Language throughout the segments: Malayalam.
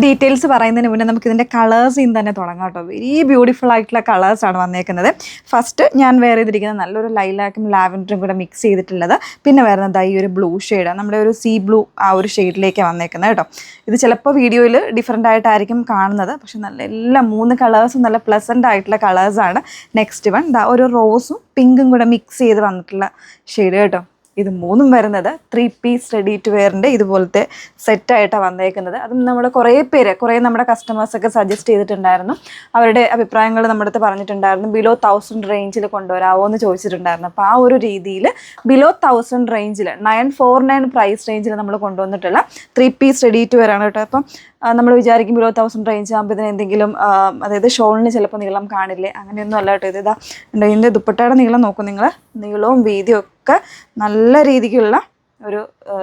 ഡീറ്റെയിൽസ് പറയുന്നതിന് മുന്നേ നമുക്ക് ഇതിൻ്റെ കളേഴ്സിൽ തന്നെ തുടങ്ങാം കേട്ടോ. വെരി ബ്യൂട്ടിഫുൾ ആയിട്ടുള്ള കളേഴ്സാണ് വന്നേക്കുന്നത്. ഫസ്റ്റ് ഞാൻ വെയർ ചെയ്തിരിക്കുന്നത് നല്ലൊരു ലൈലാക്കും ലാവൻഡറും കൂടെ മിക്സ് ചെയ്തിട്ടുള്ളത്. പിന്നെ വരുന്നത് ഈ ഒരു ബ്ലൂ ഷെയ്ഡാണ്, നമ്മുടെ ഒരു സീ ബ്ലൂ ആ ഒരു ഷെയ്ഡിലേക്കാണ് വന്നേക്കുന്നത് കേട്ടോ. ഇത് ചിലപ്പോൾ വീഡിയോയിൽ ഡിഫറെൻ്റ് ആയിട്ടായിരിക്കും കാണുന്നത്, പക്ഷെ നല്ല എല്ലാം 3 കളേഴ്സും നല്ല പ്ലസൻ്റ് ആയിട്ടുള്ള കളേഴ്സാണ്. നെക്സ്റ്റ് വൺ ഒരു റോസും പിങ്കും കൂടെ മിക്സ് ചെയ്ത് വന്നിട്ടുള്ള ഷെയ്ഡ് കേട്ടോ. ഇത് 3ഉം വരുന്നത് 3 പീസ് റെഡി ടു വെയറിൻ്റെ ഇതുപോലത്തെ സെറ്റായിട്ടാണ് വന്നേക്കുന്നത്. അതും നമ്മുടെ കുറേ നമ്മുടെ കസ്റ്റമേഴ്സൊക്കെ സജസ്റ്റ് ചെയ്തിട്ടുണ്ടായിരുന്നു. അവരുടെ അഭിപ്രായങ്ങൾ നമ്മുടെ അടുത്ത് പറഞ്ഞിട്ടുണ്ടായിരുന്നു. ബിലോ 1000 റേഞ്ചിൽ കൊണ്ടുവരാമോ എന്ന് ചോദിച്ചിട്ടുണ്ടായിരുന്നു. അപ്പോൾ ആ ഒരു രീതിയിൽ ബിലോ 1000 റേഞ്ചിൽ 949 പ്രൈസ് റേഞ്ചിൽ നമ്മൾ കൊണ്ടുവന്നിട്ടുള്ള 3 പീസ് റെഡി ടു വെയർ ആണ് കേട്ടോ. അപ്പം നമ്മൾ വിചാരിക്കും ബിലോ 1000 റേഞ്ച് ആകുമ്പോൾ ഇതിന് എന്തെങ്കിലും അതായത് ഷോളിന് ചിലപ്പോൾ നീളം കാണില്ലേ, അങ്ങനെയൊന്നും അല്ല കേട്ടോ. ഇതാ ഇതിൻ്റെ ദുപ്പട്ടയുടെ നീളം നോക്കും നിങ്ങൾ, നീളവും വീതിയും ഒക്കെ നല്ല രീതിക്കുള്ള ഒരു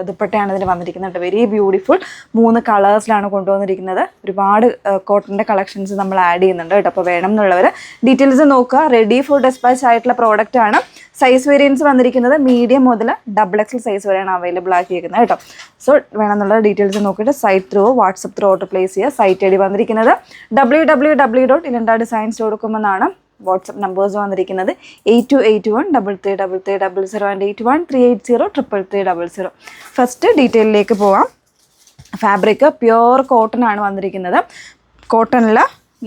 ദുപ്പട്ടയാണ് ഇതിന് വന്നിരിക്കുന്നത്. വെരി ബ്യൂട്ടിഫുൾ 3 കളേഴ്സിലാണ് കൊണ്ടുവന്നിരിക്കുന്നത്. ഒരുപാട് കോട്ടൻ്റെ കളക്ഷൻസ് നമ്മൾ ആഡ് ചെയ്യുന്നുണ്ട് കേട്ടോ. അപ്പോൾ വേണം എന്നുള്ളവർ ഡീറ്റെയിൽസ് നോക്കുക. റെഡി ഫോർ ഡെസ്പാച്ച് ആയിട്ടുള്ള പ്രോഡക്റ്റ് ആണ്. സൈസ് വേരിയൻസ് വന്നിരിക്കുന്നത് മീഡിയം മുതൽ XXL സൈസ് വരെയാണ് അവൈലബിൾ ആക്കിയിരിക്കുന്നത് കേട്ടോ. സോ വേണമെന്നുള്ള ഡീറ്റെയിൽസ് നോക്കിയിട്ട് site through WhatsApp through order place ചെയ്യുക. സൈറ്റ് ഐ ഡി വന്നിരിക്കുന്നത് www.ilandadesigns.com എന്നാണ്. വാട്സപ്പ് നമ്പേഴ്സ് വന്നിരിക്കുന്നത് 8281333300 ആൻഡ് 8138038000. ഫസ്റ്റ് ഡീറ്റെയിലേക്ക് പോവാം. ഫാബ്രിക് പ്യുവർ കോട്ടൺ ആണ് വന്നിരിക്കുന്നത്. കോട്ടണിൽ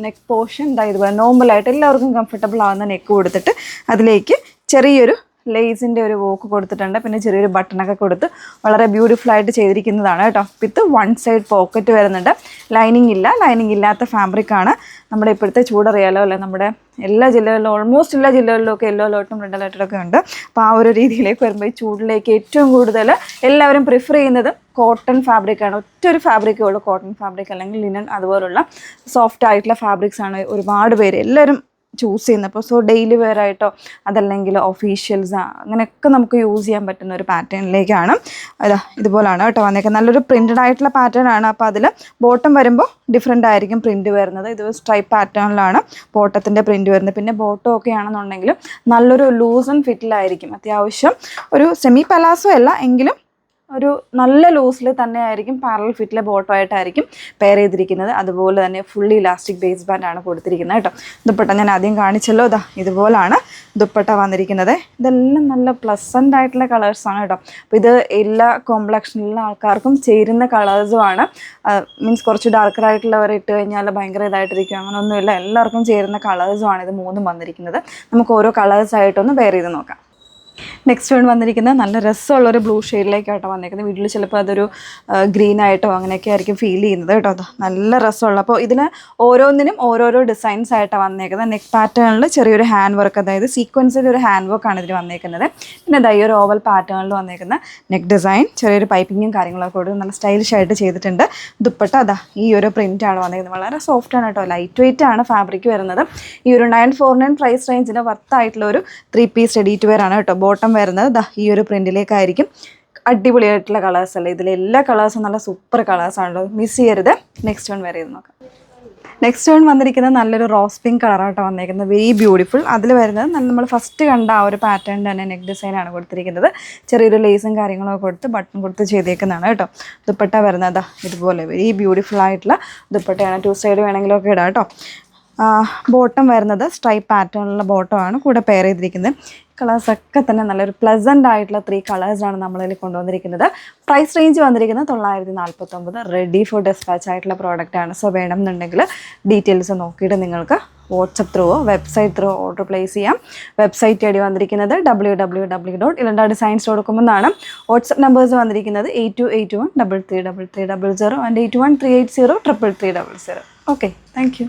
നെക്ക് പോർഷൻ ഇതുപോലെ നോർമലായിട്ട് എല്ലാവർക്കും കംഫർട്ടബിൾ ആവുന്ന നെക്ക് കൊടുത്തിട്ട് അതിലേക്ക് ചെറിയൊരു ലേസിൻ്റെ ഒരു വർക്ക് കൊടുത്തിട്ടുണ്ട്. പിന്നെ ചെറിയൊരു ബട്ടണൊക്കെ കൊടുത്ത് വളരെ ബ്യൂട്ടിഫുൾ ആയിട്ട് ചെയ്തിരിക്കുന്നതാണ് കേട്ടോ. വിത്ത് 1 സൈഡ് പോക്കറ്റ് വരുന്നുണ്ട്. ലൈനിങ് ഇല്ല, ലൈനിങ് ഇല്ലാത്ത ഫാബ്രിക്കാണ്. നമ്മുടെ ഇപ്പോഴത്തെ ചൂടറിയാലോ അല്ലേ, നമ്മുടെ എല്ലാ ജില്ലകളിലും ഓൾമോസ്റ്റ് എല്ലാ ജില്ലകളിലും ഒക്കെ യെല്ലോ അലേർട്ടും റെഡ് അലേർട്ടൊക്കെ ഉണ്ട്. അപ്പോൾ ആ ഒരു രീതിയിലേക്ക് വരുമ്പോൾ ഈ ചൂടിലേക്ക് ഏറ്റവും കൂടുതൽ എല്ലാവരും പ്രിഫർ ചെയ്യുന്നത് കോട്ടൺ ഫാബ്രിക്കാണ്. ഒറ്റൊരു ഫാബ്രിക്കേ ഉള്ളൂ കോട്ടൺ ഫാബ്രിക്, അല്ലെങ്കിൽ ലിനൻ അതുപോലുള്ള സോഫ്റ്റ് ആയിട്ടുള്ള ഫാബ്രിക്സ് ആണ് ഒരുപാട് പേര് എല്ലാവരും ചൂസ് ചെയ്യുന്നത്. അപ്പോൾ സോ ഡെയിലി വെയർ ആയിട്ടോ അതല്ലെങ്കിൽ ഒഫീഷ്യൽസ് അങ്ങനെയൊക്കെ നമുക്ക് യൂസ് ചെയ്യാൻ പറ്റുന്ന ഒരു പാറ്റേണിലേക്കാണ് ഇതുപോലാണ് കേട്ടോ വന്നേക്കുന്നത്. നല്ലൊരു പ്രിൻറ്റഡ് ആയിട്ടുള്ള പാറ്റേൺ ആണ്. അപ്പോൾ അതിൽ ബോട്ടം വരുമ്പോൾ ഡിഫറെൻ്റ് ആയിരിക്കും പ്രിൻറ്റ് വരുന്നത്. ഇത് സ്ട്രൈപ്പ് പാറ്റേണിലാണ് ബോട്ടത്തിൻ്റെ പ്രിൻറ്റ് വരുന്നത്. പിന്നെ ബോട്ടം ഒക്കെ ആണെന്നുണ്ടെങ്കിൽ നല്ലൊരു ലൂസ് ആൻഡ് ഫിറ്റിലായിരിക്കും. അത്യാവശ്യം ഒരു സെമി പലാസോ അല്ല എങ്കിലും ഒരു നല്ല ലൂസിൽ തന്നെ ആയിരിക്കും പാരലൽ ഫിറ്റിലെ ബോട്ടം ആയിട്ടായിരിക്കും പെയർ ചെയ്തിരിക്കുന്നത്. അതുപോലെ തന്നെ ഫുള്ളി ഇലാസ്റ്റിക് ബേസ് ബാൻഡാണ് കൊടുത്തിരിക്കുന്നത് കേട്ടോ. ദുപ്പട്ട ഞാൻ ആദ്യം കാണിച്ചല്ലോ, ഇതുപോലാണ് ദുപ്പട്ട വന്നിരിക്കുന്നത്. ഇതെല്ലാം നല്ല പ്ലസൻ്റ് ആയിട്ടുള്ള കളേഴ്സാണ് കേട്ടോ. അപ്പോൾ ഇത് എല്ലാ കോംപ്ലക്ഷനിലുള്ള ആൾക്കാർക്കും ചേരുന്ന കളേഴ്സുമാണ്. മീൻസ് കുറച്ച് ഡാർക്കറായിട്ടുള്ളവർ ഇട്ട് കഴിഞ്ഞാൽ ഭയങ്കര ഇതായിട്ടിരിക്കും, അങ്ങനെയൊന്നുമില്ല. എല്ലാവർക്കും ചേരുന്ന കളേഴ്സുമാണ് ഇത് 3ഉം വന്നിരിക്കുന്നത്. നമുക്ക് ഓരോ കളേഴ്സായിട്ടൊന്ന് പെയർ ചെയ്ത് നോക്കാം. നെക്സ്റ്റ് വൺ വന്നിരിക്കുന്നത് നല്ല രസമുള്ളൊരു ബ്ലൂ ഷെയ്ഡിലേക്കായിട്ടോ വന്നിരിക്കുന്നത്. വീട്ടിൽ ചിലപ്പോൾ അതൊരു ഗ്രീൻ ആയിട്ടോ അങ്ങനെയൊക്കെ ആയിരിക്കും ഫീൽ ചെയ്യുന്നത് കേട്ടോ. അത് നല്ല രസമുള്ള. അപ്പോൾ ഇതിന് ഓരോന്നിനും ഓരോരോ ഡിസൈൻസ് ആയിട്ടാണ് വന്നേക്കുന്നത്. നെക്ക് പാറ്റേണിൽ ചെറിയൊരു ഹാൻഡ് വർക്ക്, അതായത് സീക്വൻസിൽ ഒരു ഹാൻഡ് വർക്കാണ് ഇതിൽ വന്നേക്കുന്നത്. പിന്നെ ഈ ഒരു ഓവൽ പാറ്റേണിൽ വന്നേക്കുന്ന നെക്ക് ഡിസൈൻ ചെറിയൊരു പൈപ്പിങ്ങും കാര്യങ്ങളൊക്കെ കൊടുത്ത് നല്ല സ്റ്റൈലിഷ് ആയിട്ട് ചെയ്തിട്ടുണ്ട്. ദുപ്പട്ട ഈ ഒരു പ്രിൻ്റാണ് വന്നേക്കുന്നത്. വളരെ സോഫ്റ്റാണ് കേട്ടോ, ലൈറ്റ് വെയിറ്റ് ആണ് ഫാബ്രിക് വരുന്നത്. ഈ ഒരു 949 പ്രൈസ് റേഞ്ചിന് വർത്തായിട്ടുള്ള ഒരു 3 പീസ് റെഡി ടു വെയർ ആണ് കേട്ടോ. ബോട്ടം വരുന്നത് ഈ ഒരു പ്രിന്റിലേക്കായിരിക്കും. അടിപൊളിയായിട്ടുള്ള കളേഴ്സ് അല്ലേ, ഇതിലെ എല്ലാ കളേഴ്സും നല്ല സൂപ്പർ കളേഴ്സാണല്ലോ, മിസ് ചെയ്യരുത്. നെക്സ്റ്റ് വൺ വരെ നോക്കാം. നെക്സ്റ്റ് വൺ വന്നിരിക്കുന്നത് നല്ലൊരു റോസ് പിങ്ക് കളറായിട്ടോ വന്നിരിക്കുന്നത്. Very beautiful. അതിൽ വരുന്നത് നമ്മൾ ഫസ്റ്റ് കണ്ട ആ ഒരു പാറ്റേൺ തന്നെ നെക്ക് ഡിസൈനാണ് കൊടുത്തിരിക്കുന്നത്. ചെറിയൊരു ലേസും കാര്യങ്ങളൊക്കെ കൊടുത്ത് ബട്ടൺ കൊടുത്ത് ചെയ്തേക്കുന്നതാണ് കേട്ടോ. ദുപ്പട്ട വരുന്നത് ഇതുപോലെ വെരി ബ്യൂട്ടിഫുൾ ആയിട്ടുള്ള ദുപ്പട്ടയാണ്. 2 സൈഡ് വേണമെങ്കിലൊക്കെ ഇടാം കേട്ടോ. ബോട്ടം വരുന്നത് സ്ട്രൈപ്പ് പാറ്റേണിലുള്ള ബോട്ടമാണ് കൂടെ പെയർ ചെയ്തിരിക്കുന്നത്. കളേഴ്സൊക്കെ തന്നെ നല്ലൊരു പ്ലസൻ്റ് ആയിട്ടുള്ള 3 കളേഴ്സാണ് നമ്മളിൽ കൊണ്ടുവന്നിരിക്കുന്നത്. പ്രൈസ് റേഞ്ച് വന്നിരിക്കുന്നത് 949. റെഡി ഫോർ ഡെസ്പാച്ച് ആയിട്ടുള്ള പ്രോഡക്റ്റാണ്. സോ വേണമെന്നുണ്ടെങ്കിൽ ഡീറ്റെയിൽസ് നോക്കിയിട്ട് നിങ്ങൾക്ക് WhatsApp through website through order place ചെയ്യാം. വെബ്സൈറ്റ് ഐ ഡി വന്നിരിക്കുന്നത് www.ilandadesigns.com എന്നാണ്. വാട്സപ്പ് നമ്പേഴ്സ് വന്നിരിക്കുന്നത് 8281333300 ആൻഡ് 8138033300. Okay, thank you.